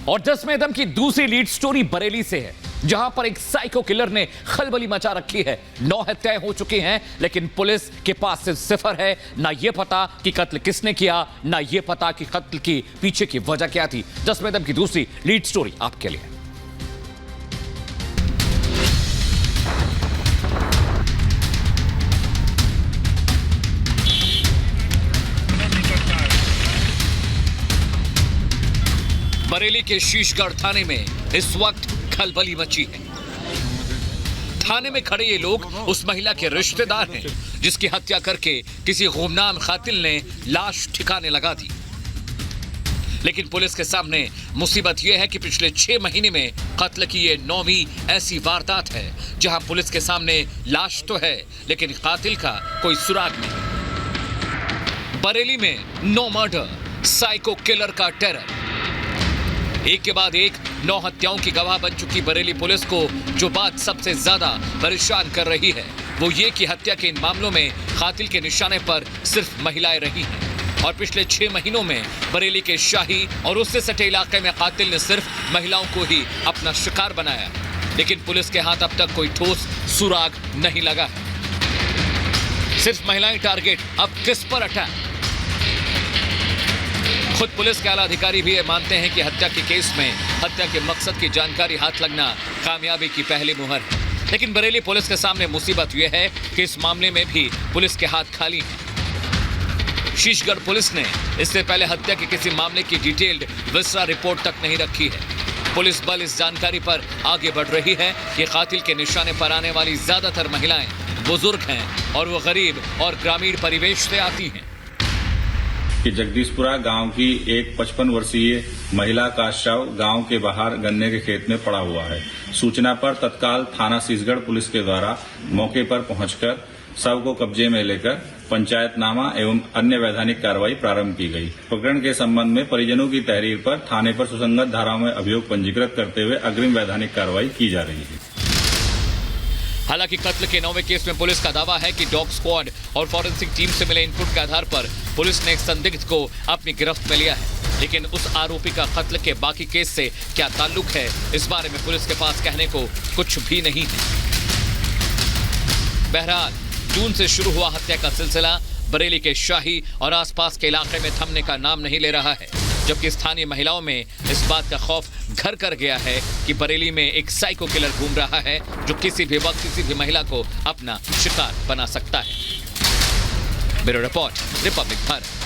और 10 में दम की दूसरी लीड स्टोरी बरेली से है, जहां पर एक साइको किलर ने खलबली मचा रखी है। 9 हत्याएं हो चुकी हैं, लेकिन पुलिस के पास सिर्फ सिफर है। ना ये पता कि कत्ल किसने किया, ना ये पता कि कत्ल की पीछे की वजह क्या थी। 10 में दम की दूसरी लीड स्टोरी आपके लिए। बरेली के शीशगढ़ थाने में इस वक्त खलबली मची है। थाने में खड़े ये लोग उस महिला के रिश्तेदार हैं जिसकी हत्या करके किसी गुमनाम कातिल ने लाश ठिकाने लगा दी। लेकिन पुलिस के सामने मुसीबत यह है कि पिछले 6 महीने में कत्ल की ये 9वीं ऐसी वारदात है जहां पुलिस के सामने लाश तो है, लेकिन कातिल का कोई सुराग नहीं। बरेली में 9 मर्डर, साइको किलर का टेरर। एक के बाद एक 9 हत्याओं की गवाह बन चुकी बरेली पुलिस को जो बात सबसे ज्यादा परेशान कर रही है वो ये कि हत्या के इन मामलों में कातिल के निशाने पर सिर्फ महिलाएं रही हैं। और पिछले 6 महीनों में बरेली के शाही और उससे सटे इलाके में कातिल ने सिर्फ महिलाओं को ही अपना शिकार बनाया। लेकिन पुलिस के हाथ अब तक कोई ठोस सुराग नहीं लगा है। सिर्फ महिलाएं टारगेट, अब किस पर अटैक? खुद पुलिस के आला अधिकारी भी ये मानते हैं कि हत्या के केस में हत्या के मकसद की जानकारी हाथ लगना कामयाबी की पहली मुहर है। लेकिन बरेली पुलिस के सामने मुसीबत यह है कि इस मामले में भी पुलिस के हाथ खाली हैं। शीशगढ़ पुलिस ने इससे पहले हत्या के किसी मामले की डिटेल्ड विसरा रिपोर्ट तक नहीं रखी है। पुलिस बल इस जानकारी पर आगे बढ़ रही है कि कातिल के निशाने पर आने वाली ज्यादातर महिलाएं बुजुर्ग हैं और वो गरीब और ग्रामीण परिवेश से आती हैं। कि जगदीशपुरा गांव की एक 55 वर्षीय महिला का शव गांव के बाहर गन्ने के खेत में पड़ा हुआ है। सूचना पर तत्काल थाना शीशगढ़ पुलिस के द्वारा मौके पर पहुंचकर शव को कब्जे में लेकर पंचायतनामा एवं अन्य वैधानिक कार्रवाई प्रारंभ की गई। प्रकरण के संबंध में परिजनों की तहरीर पर थाने पर सुसंगत धाराओं में अभियोग पंजीकृत करते हुए अग्रिम वैधानिक कार्रवाई की जा रही है। हालांकि कत्ल के 9वें केस में पुलिस का दावा है कि डॉग स्क्वाड और फॉरेंसिक टीम से मिले इनपुट के आधार पर पुलिस ने एक संदिग्ध को अपनी गिरफ्त में लिया है। लेकिन उस आरोपी का कत्ल के बाकी केस से क्या ताल्लुक है, इस बारे में पुलिस के पास कहने को कुछ भी नहीं है। बहरहाल जून से शुरू हुआ हत्या का सिलसिला बरेली के शाही और आसपास के इलाके में थमने का नाम नहीं ले रहा है, जबकि स्थानीय महिलाओं में इस बात का खौफ घर कर गया है कि बरेली में एक साइको किलर घूम रहा है जो किसी भी वक्त किसी भी महिला को अपना शिकार बना सकता है। Bureau report, Republic Bharat.